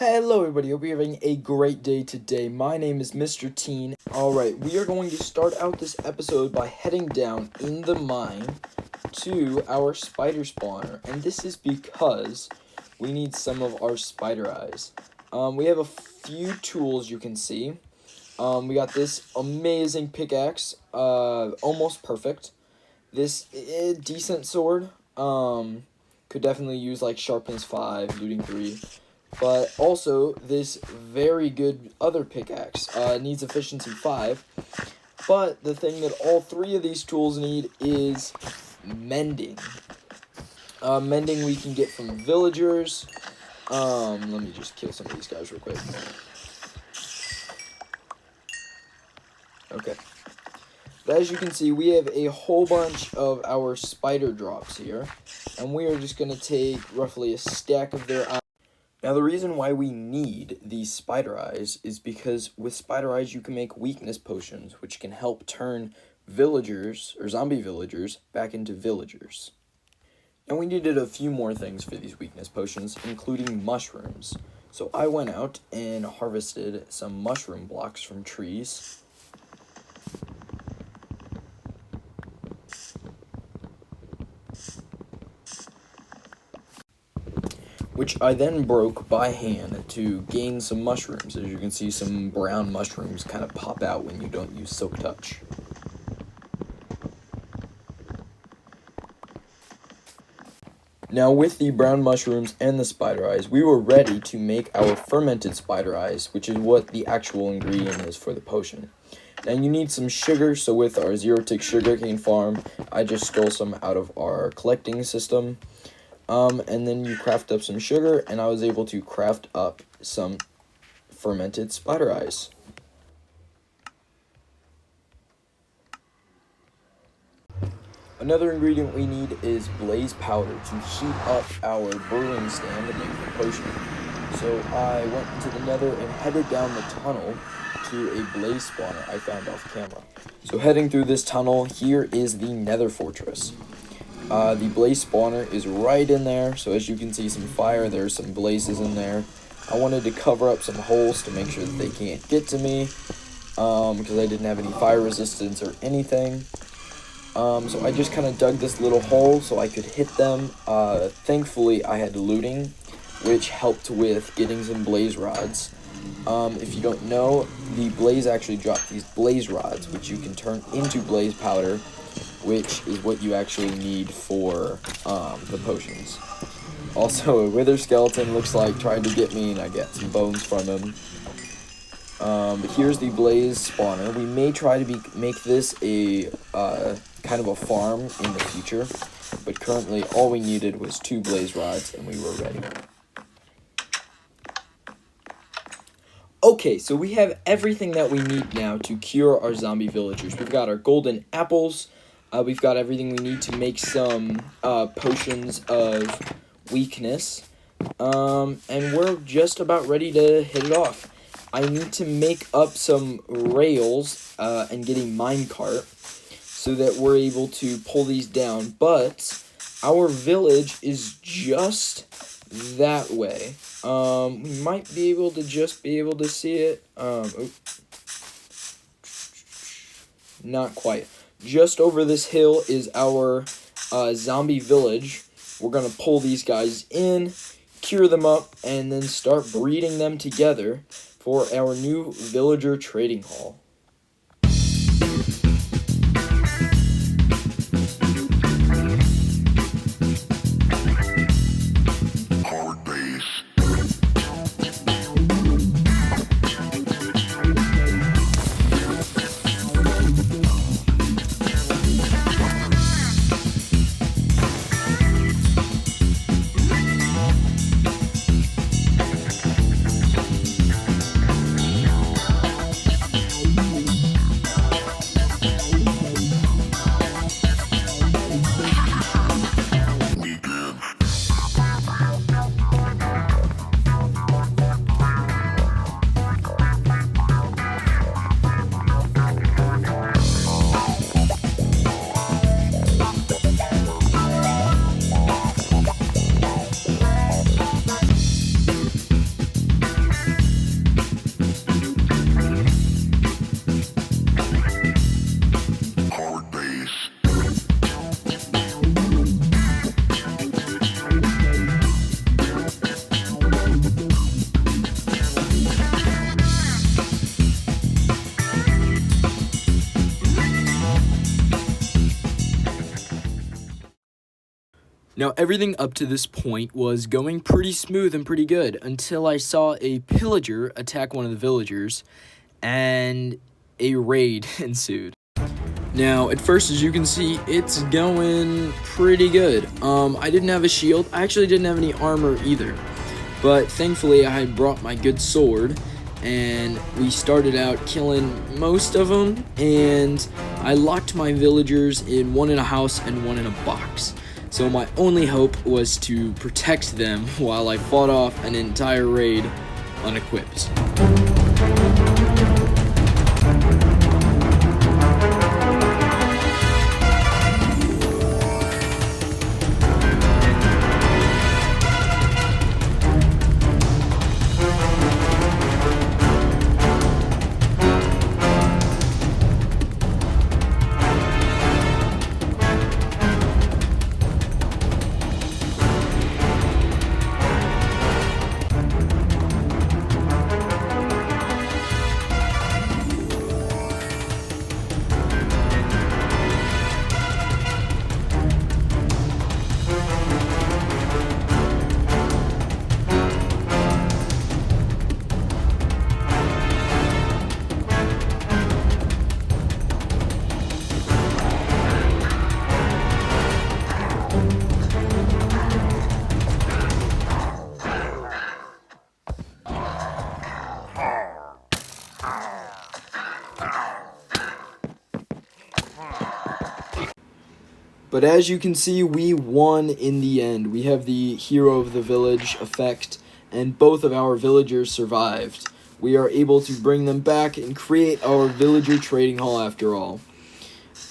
Hello everybody, hope you're having a great day today. My name is Mr. Teen. Alright, we are going to start out this episode by heading down in the mine to our spider spawner. And this is because we need some of our spider eyes. We have a few tools you can see. We got this amazing pickaxe, almost perfect. This decent sword, could definitely use like sharpness 5, looting 3. But also, this very good other pickaxe needs efficiency 5. But the thing that all three of these tools need is mending. Mending we can get from villagers. Let me just kill some of these guys real quick. Okay. But as you can see, we have a whole bunch of our spider drops here. And we are just going to take roughly a stack of their eyes. Now, the reason why we need these spider eyes is because with spider eyes, you can make weakness potions, which can help turn villagers, or zombie villagers, back into villagers. And we needed a few more things for these weakness potions, including mushrooms. So I went out and harvested some mushroom blocks from trees. Which I then broke by hand to gain some mushrooms. As you can see, some brown mushrooms kind of pop out when you don't use Silk Touch. Now with the brown mushrooms and the spider eyes, we were ready to make our fermented spider eyes, which is what the actual ingredient is for the potion. Now you need some sugar, so with our zero-tick sugarcane farm, I just stole some out of our collecting system. And then you craft up some sugar, and I was able to craft up some fermented spider eyes. Another ingredient we need is blaze powder to heat up our brewing stand to make the potion. So I went into the nether and headed down the tunnel to a blaze spawner I found off camera. So heading through this tunnel, here is the nether fortress. The blaze spawner is right in there, so as you can see some fire, there's some blazes in there. I wanted to cover up some holes to make sure that they can't get to me, because I didn't have any fire resistance or anything. So I just kind of dug this little hole so I could hit them. Thankfully, I had looting, which helped with getting some blaze rods. If you don't know, the blaze actually dropped these blaze rods, which you can turn into blaze powder, which is what you actually need for the potions. Also, a wither skeleton looks like tried to get me, and I got some bones from him. But here's the blaze spawner. We may try to make this a kind of a farm in the future, but currently all we needed was 2 blaze rods, and we were ready. Okay, so we have everything that we need now to cure our zombie villagers. We've got our golden apples. We've got everything we need to make some potions of weakness. And we're just about ready to hit it off. I need to make up some rails and get a minecart so that we're able to pull these down. But our village is just that way. We might be able to see it. Not quite. Just over this hill is our zombie village. We're going to pull these guys in, cure them up, and then start breeding them together for our new villager trading hall. Now, everything up to this point was going pretty smooth and pretty good until I saw a pillager attack one of the villagers, and a raid ensued. Now, at first, as you can see, it's going pretty good. I didn't have a shield. I actually didn't have any armor either. But thankfully, I had brought my good sword, and we started out killing most of them, and I locked my villagers in one in a house and one in a box. So my only hope was to protect them while I fought off an entire raid unequipped. But as you can see, we won in the end. We have the hero of the village effect, and both of our villagers survived. We are able to bring them back and create our villager trading hall after all.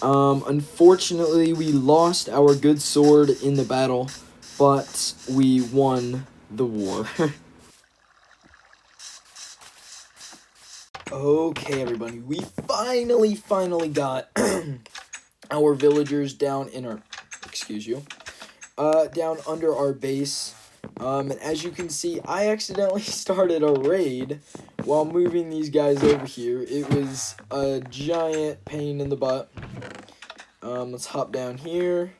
Unfortunately, we lost our good sword in the battle, but we won the war. Okay, everybody, we finally got our villagers down in our, down under our base. And as you can see, I accidentally started a raid while moving these guys over here. It was a giant pain in the butt. Let's hop down here.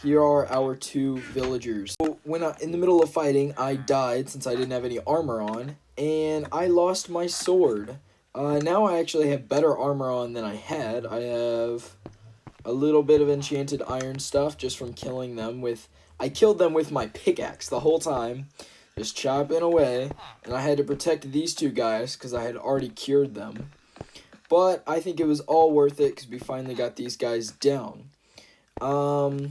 Here are our two villagers. So when in the middle of fighting, I died since I didn't have any armor on, and I lost my sword. Now I actually have better armor on than I had. I have a little bit of enchanted iron stuff just from killing them with... I killed them with my pickaxe the whole time, just chopping away, and I had to protect these two guys because I had already cured them. But I think it was all worth it because we finally got these guys down. So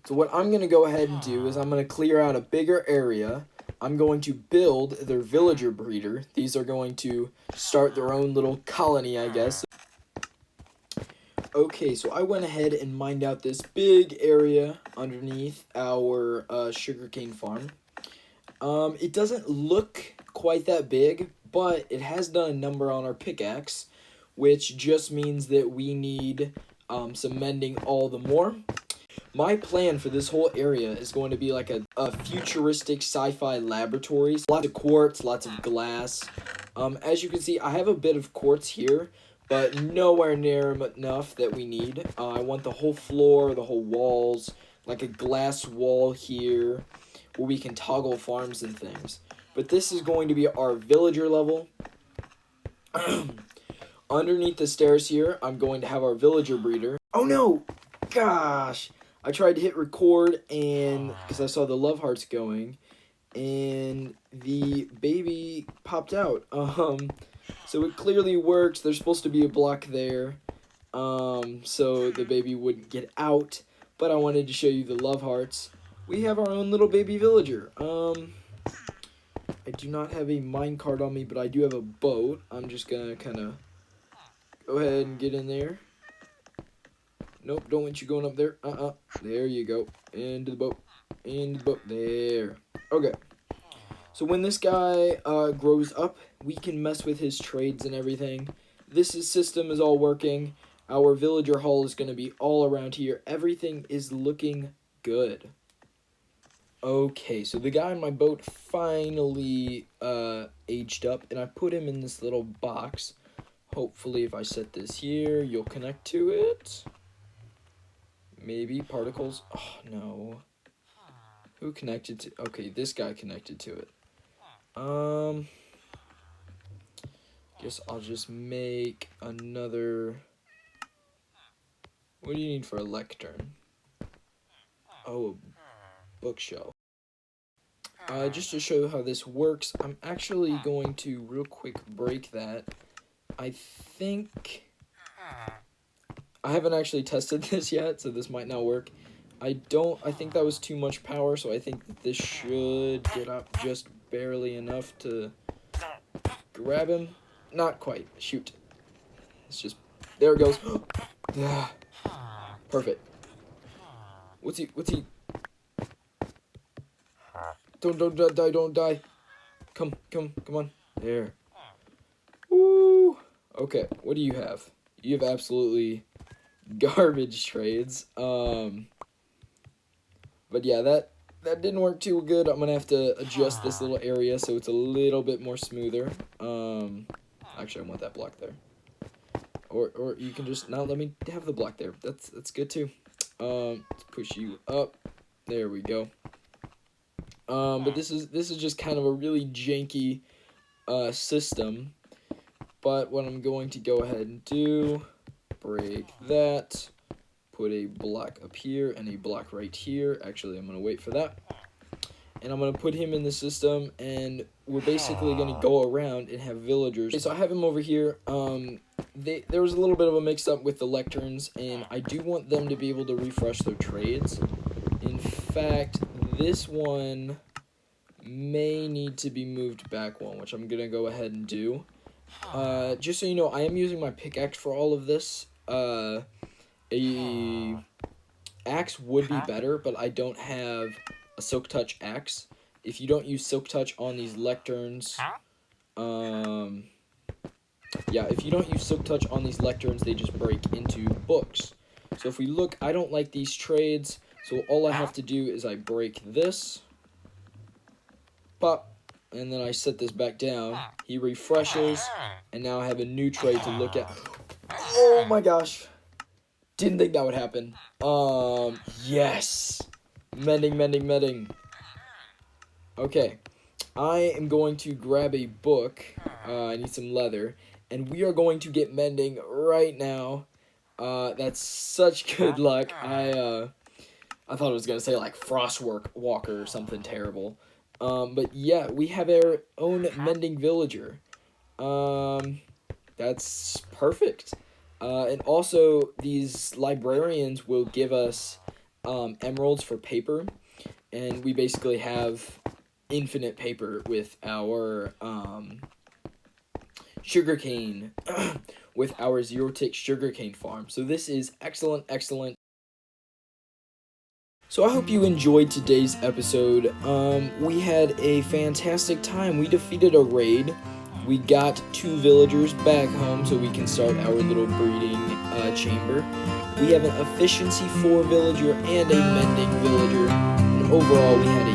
what I'm going to go ahead and do is I'm going to clear out a bigger area. I'm going to build their villager breeder. These are going to start their own little colony, I guess. Okay, so I went ahead and mined out this big area underneath our sugarcane farm. It doesn't look quite that big, but it has done a number on our pickaxe, which just means that we need some mending all the more. My plan for this whole area is going to be like a futuristic sci-fi laboratory. Lots of quartz, lots of glass. As you can see, I have a bit of quartz here, but nowhere near enough that we need. I want the whole floor, the whole walls, like a glass wall here where we can toggle farms and things. But this is going to be our villager level. Underneath the stairs here, I'm going to have our villager breeder. Oh no! Gosh! I tried to hit record and because I saw the love hearts going, and the baby popped out. So it clearly works. There's supposed to be a block there, so the baby wouldn't get out. But I wanted to show you the love hearts. We have our own little baby villager. I do not have a minecart on me, but I do have a boat. I'm just gonna kind of go ahead and get in there. Nope, don't want you going up there. There you go. Into the boat. Into the boat. There. Okay. So when this guy grows up, we can mess with his trades and everything. This system is all working. Our villager hall is going to be all around here. Everything is looking good. Okay, so the guy in my boat finally aged up, and I put him in this little box. Hopefully, if I set this here, you'll connect to it. Maybe particles. Oh, no. Who connected to... Okay, this guy connected to it. Guess I'll just make another... What do you need for a lectern? Oh, a bookshelf. Just to show you how this works, I'm actually going to real quick break that. I think... I haven't actually tested this yet, so this might not work. I think that was too much power, so I think that this should get up just barely enough to grab him. Not quite. Shoot. It's just... There it goes. Perfect. What's he... Don't die. Come on. There. Woo. Okay, what do you have? You have absolutely garbage trades. But yeah, that didn't work too good. I'm gonna have to adjust this little area so it's a little bit more smoother. Actually, I want that block there. Or you can just let me have the block there. That's good too. Let's push you up. There we go. But this is just kind of a really janky system. But what I'm going to go ahead and do, break that, put a block up here and a block right here. Actually, I'm going to wait for that. And I'm going to put him in the system, and we're basically going to go around and have villagers. Okay, so I have him over here. There was a little bit of a mix-up with the lecterns, and I do want them to be able to refresh their trades. In fact, this one may need to be moved back one, which I'm going to go ahead and do. Just so you know, I am using my pickaxe for all of this. A axe would be better, but I don't have a Silk Touch axe. If you don't use Silk Touch on these lecterns, if you don't use Silk Touch on these lecterns, they just break into books. So if we look, I don't like these trades, so all I have to do is I break this, pop, and then I set this back down. He refreshes, and now I have a new trade to look at. Oh my gosh. Didn't think that would happen. Yes. Mending. Okay. I am going to grab a book. I need some leather. And we are going to get mending right now. That's such good luck. I thought it was going to say like Frostwork Walker or something terrible. But yeah, we have our own mending villager. That's perfect. And also, these librarians will give us emeralds for paper, and we basically have infinite paper with our sugarcane, with our zero-tick sugarcane farm. So this is excellent. So I hope you enjoyed today's episode. We had a fantastic time. We defeated a raid. We got 2 villagers back home so we can start our little breeding chamber. We have an efficiency 4 villager and a mending villager. And overall, we had a